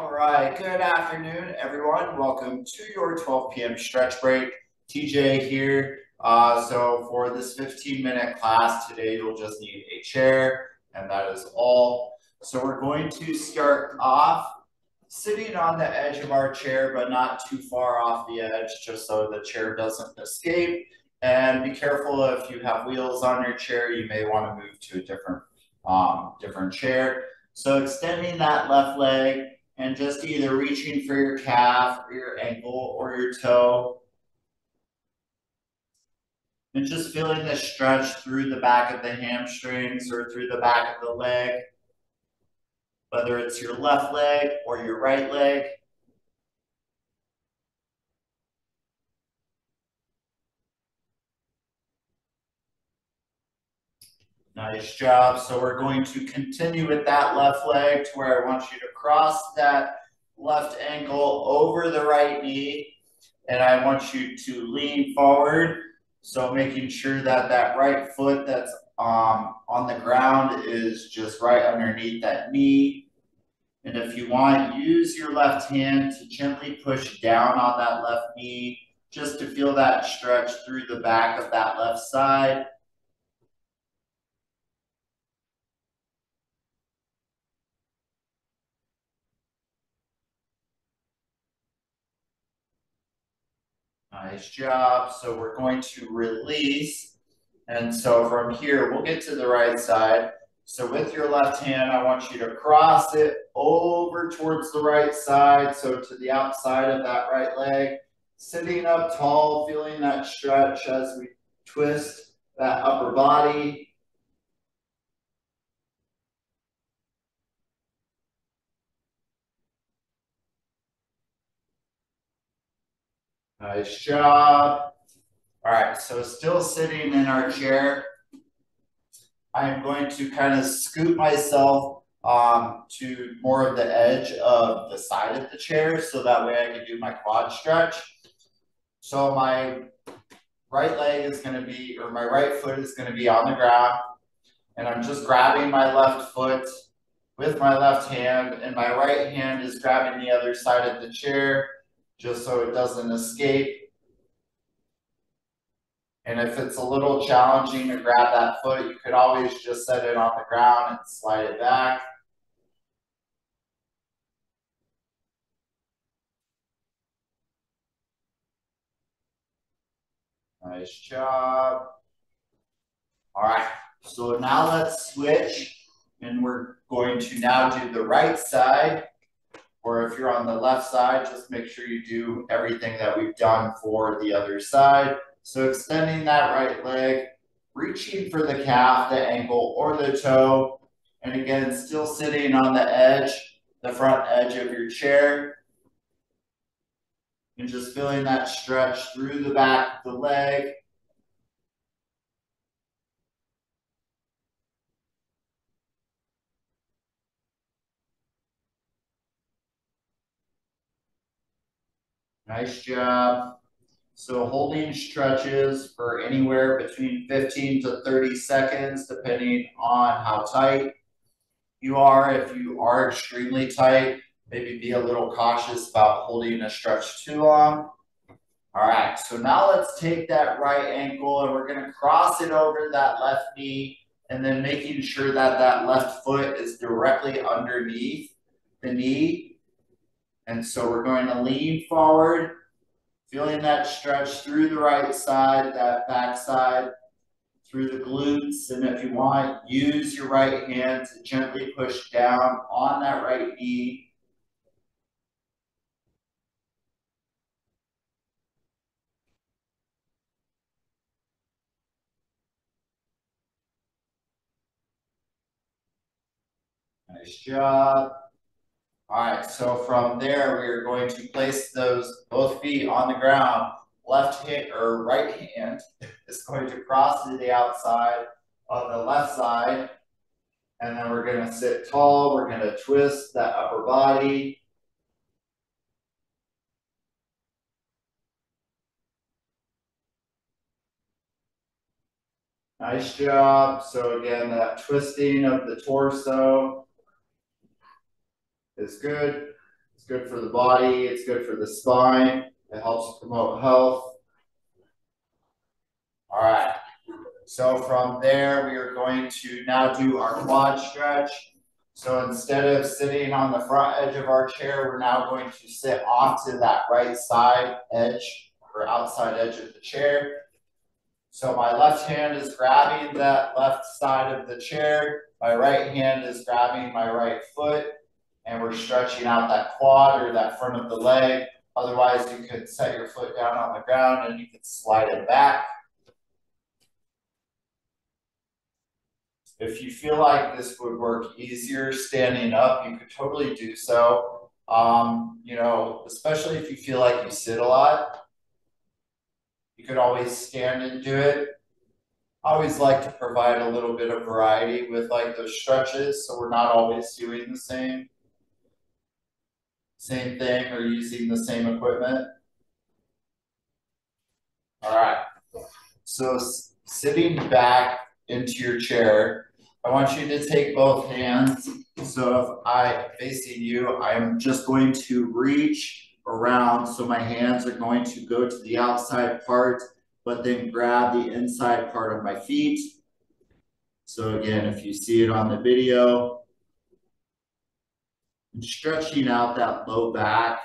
All right, good afternoon, everyone. Welcome to your 12 p.m. stretch break. TJ here. So for this 15-minute class today, you'll just need a chair, and that is all. So we're going to start off sitting on the edge of our chair, but not too far off the edge, just so the chair doesn't escape. And be careful if you have wheels on your chair, you may want to move to a different chair. So extending that left leg and just either reaching for your calf or your ankle or your toe. And just feeling the stretch through the back of the hamstrings or through the back of the leg, whether it's your left leg or your right leg. Nice job. So we're going to continue with that left leg to where I want you to cross that left ankle over the right knee. And I want you to lean forward. So making sure that that right foot that's on the ground is just right underneath that knee. And if you want, use your left hand to gently push down on that left knee, just to feel that stretch through the back of that left side. Nice job. So we're going to release. And so from here, we'll get to the right side. So with your left hand, I want you to cross it over towards the right side. So to the outside of that right leg, sitting up tall, feeling that stretch as we twist that upper body. Nice job. All right, so still sitting in our chair, I am going to kind of scoot myself to more of the edge of the side of the chair so that way I can do my quad stretch. So my right leg is going to be, or my right foot is going to be on the ground, and I'm just grabbing my left foot with my left hand, and my right hand is grabbing the other side of the chair just so it doesn't escape. And if it's a little challenging to grab that foot, you could always just set it on the ground and slide it back. Nice job. All right, so now let's switch, and we're going to now do the right side. Or if you're on the left side, just make sure you do everything that we've done for the other side. So extending that right leg, reaching for the calf, the ankle, or the toe. And again, still sitting on the edge, the front edge of your chair. And just feeling that stretch through the back of the leg. Nice job. So holding stretches for anywhere between 15 to 30 seconds, depending on how tight you are. If you are extremely tight, maybe be a little cautious about holding a stretch too long. All right, so now let's take that right ankle and we're going to cross it over that left knee, and then making sure that that left foot is directly underneath the knee. And so we're going to lean forward, feeling that stretch through the right side, that back side, through the glutes. And if you want, use your right hand to gently push down on that right knee. Nice job. All right, so from there, we are going to place those both feet on the ground. Left hand or right hand is going to cross to the outside of the left side. And then we're going to sit tall. We're going to twist that upper body. Nice job. So again, that twisting of the torso is good. It's good for the body. It's good for the spine. It helps promote health. All right. So from there, we are going to now do our quad stretch. So instead of sitting on the front edge of our chair, we're now going to sit off to that right side edge or outside edge of the chair. So my left hand is grabbing that left side of the chair. My right hand is grabbing my right foot, and we're stretching out that quad or that front of the leg. Otherwise, you could set your foot down on the ground and you could slide it back. If you feel like this would work easier standing up, you could totally do so. You know, especially if you feel like you sit a lot, you could always stand and do it. I always like to provide a little bit of variety with like those stretches, so we're not always doing the same thing or using the same equipment. All right. So sitting back into your chair, I want you to take both hands. So if I facing you, I'm just going to reach around. So my hands are going to go to the outside part, but then grab the inside part of my feet. So again, if you see it on the video, I'm stretching out that low back.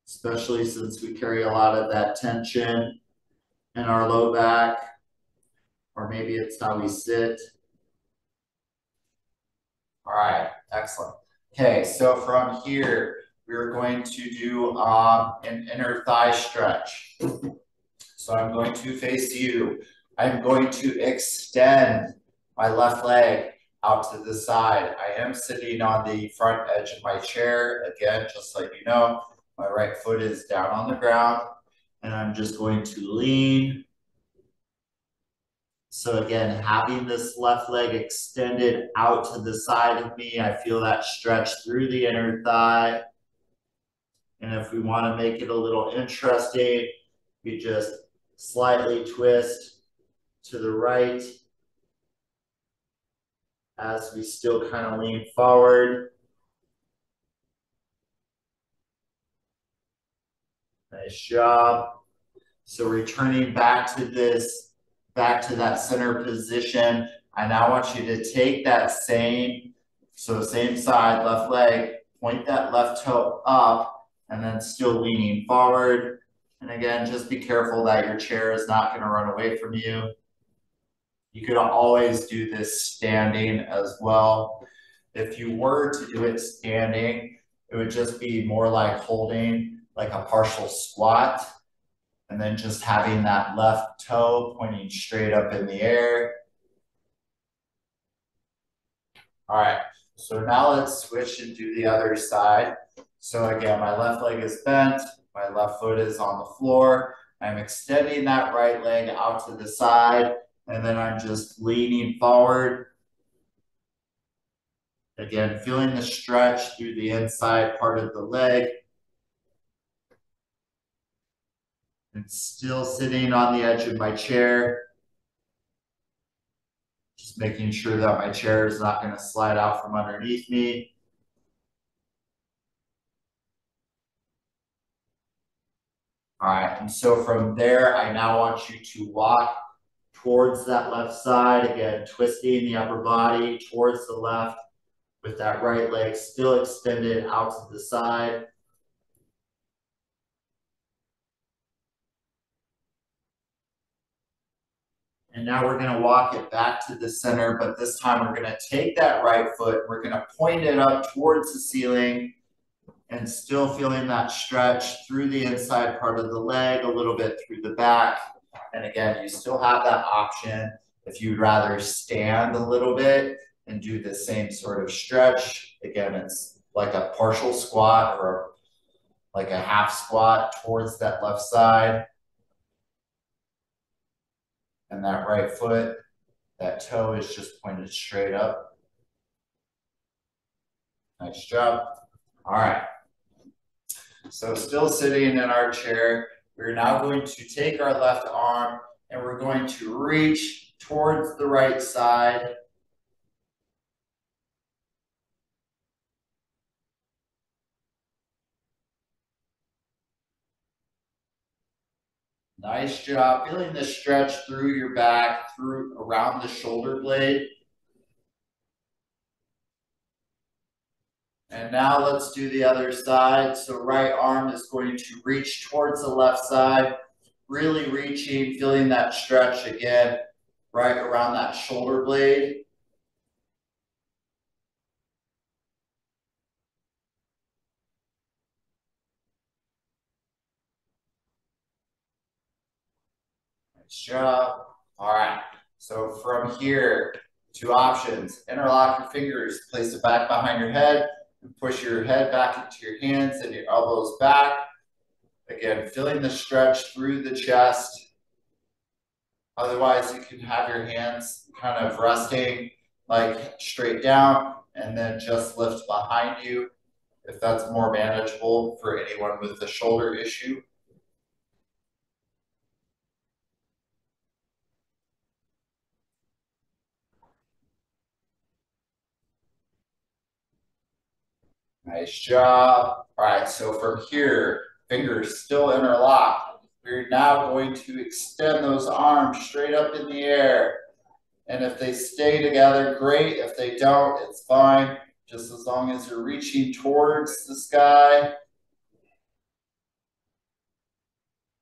Especially since we carry a lot of that tension in our low back, or maybe it's how we sit. All right, excellent. Okay, so from here, we're going to do an inner thigh stretch. So I'm going to face you. I'm going to extend my left leg out to the side. I am sitting on the front edge of my chair. Again, just so you know, my right foot is down on the ground, and I'm just going to lean. So again, having this left leg extended out to the side of me, I feel that stretch through the inner thigh. And if we want to make it a little interesting, we just slightly twist to the right as we still kind of lean forward. Nice job. So returning back to that center position. I now want you to take that same side, left leg, point that left toe up, and then still leaning forward. And again, just be careful that your chair is not going to run away from you. You could always do this standing as well. If you were to do it standing, it would just be more like holding like a partial squat, and then just having that left toe pointing straight up in the air. All right, so now let's switch and do the other side. So again, my left leg is bent, my left foot is on the floor. I'm extending that right leg out to the side, and then I'm just leaning forward. Again, feeling the stretch through the inside part of the leg. And still sitting on the edge of my chair. Just making sure that my chair is not going to slide out from underneath me. All right, and so from there, I now want you to walk towards that left side. Again, twisting the upper body towards the left with that right leg still extended out to the side. And now we're going to walk it back to the center, but this time we're going to take that right foot, we're going to point it up towards the ceiling, and still feeling that stretch through the inside part of the leg, a little bit through the back. And again, you still have that option if you'd rather stand a little bit and do the same sort of stretch. Again, it's like a partial squat or like a half squat towards that left side. And that right foot, that toe is just pointed straight up. Nice job. All right. So still sitting in our chair, We're now going to take our left arm and we're going to reach towards the right side. Nice job. Feeling the stretch through your back, through around the shoulder blade. And now let's do the other side. So right arm is going to reach towards the left side, really reaching, feeling that stretch again, right around that shoulder blade. Nice job. All right. So from here, two options. Interlock your fingers, place it back behind your head, and push your head back into your hands and your elbows back. Again, feeling the stretch through the chest. Otherwise, you can have your hands kind of resting like straight down and then just lift behind you if that's more manageable for anyone with a shoulder issue. Nice job. All right, so from here, fingers still interlocked. We're now going to extend those arms straight up in the air. And if they stay together, great. If they don't, it's fine. Just as long as you're reaching towards the sky.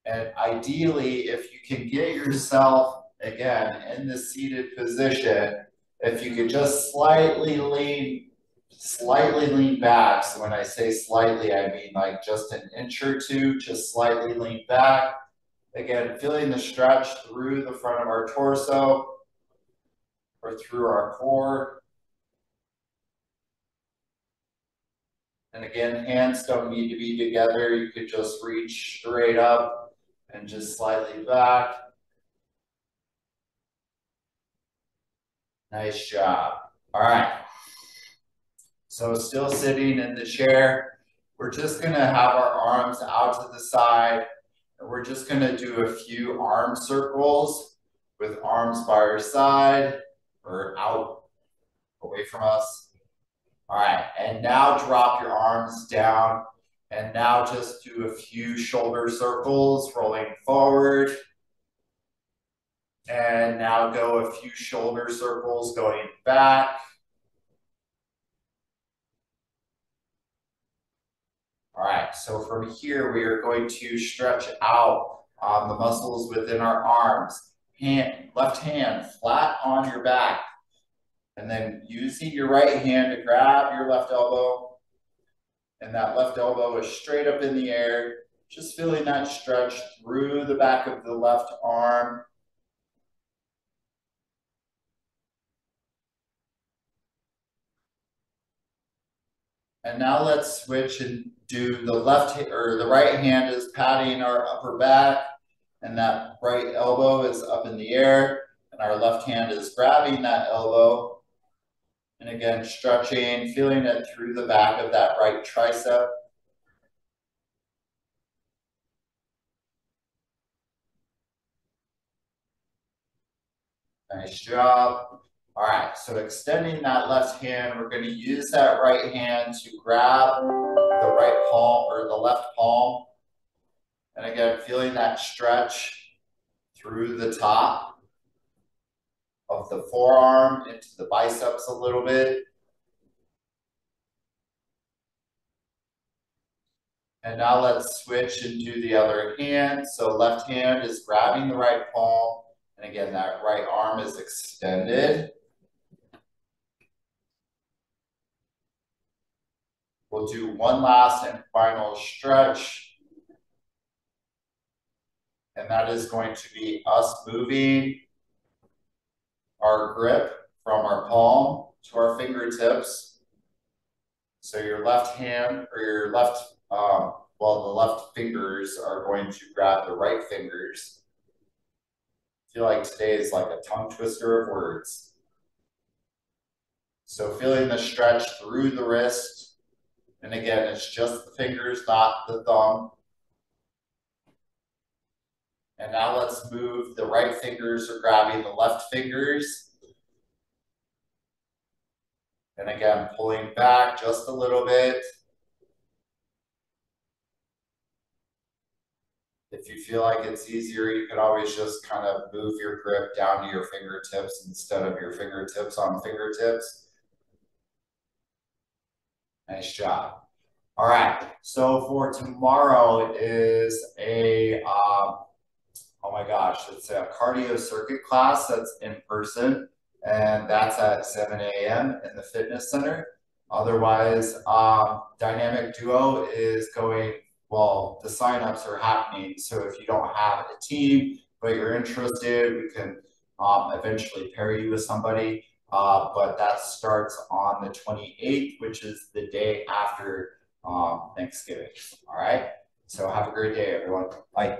And ideally, if you can get yourself, again, in the seated position, if you could just slightly lean back. So when I say slightly, I mean like just an inch or two, just slightly lean back. Again, feeling the stretch through the front of our torso or through our core. And again, hands don't need to be together. You could just reach straight up and just slightly back. Nice job. All right. So still sitting in the chair, we're just gonna have our arms out to the side and we're just gonna do a few arm circles with arms by our side or out away from us. All right, and now drop your arms down and now just do a few shoulder circles rolling forward. And now go a few shoulder circles going back. All right, so from here, we are going to stretch out the muscles within our arms. Left hand flat on your back. And then using your right hand to grab your left elbow. And that left elbow is straight up in the air. Just feeling that stretch through the back of the left arm. And now let's switch and do the the right hand is patting our upper back and that right elbow is up in the air and our left hand is grabbing that elbow. And again, stretching, feeling it through the back of that right tricep. Nice job. All right, so extending that left hand, we're going to use that right hand to grab the right palm or the left palm. And again, feeling that stretch through the top of the forearm into the biceps a little bit. And now let's switch and do the other hand. So left hand is grabbing the right palm. And again, that right arm is extended. We'll do one last and final stretch. And that is going to be us moving our grip from our palm to our fingertips. So your left hand or your left, the left fingers are going to grab the right fingers. I feel like today is like a tongue twister of words. So feeling the stretch through the wrist. And again, it's just the fingers, not the thumb. And now let's move the right fingers are grabbing the left fingers. And again, pulling back just a little bit. If you feel like it's easier, you can always just kind of move your grip down to your fingertips instead of your fingertips on fingertips. Nice job. All right, so for tomorrow is oh my gosh, it's a cardio circuit class that's in person, and that's at 7 a.m. in the fitness center. Otherwise, Dynamic Duo is going, well, the signups are happening. So if you don't have a team, but you're interested, we can eventually pair you with somebody. But that starts on the 28th, which is the day after Thanksgiving. All right. So have a great day, everyone. Bye.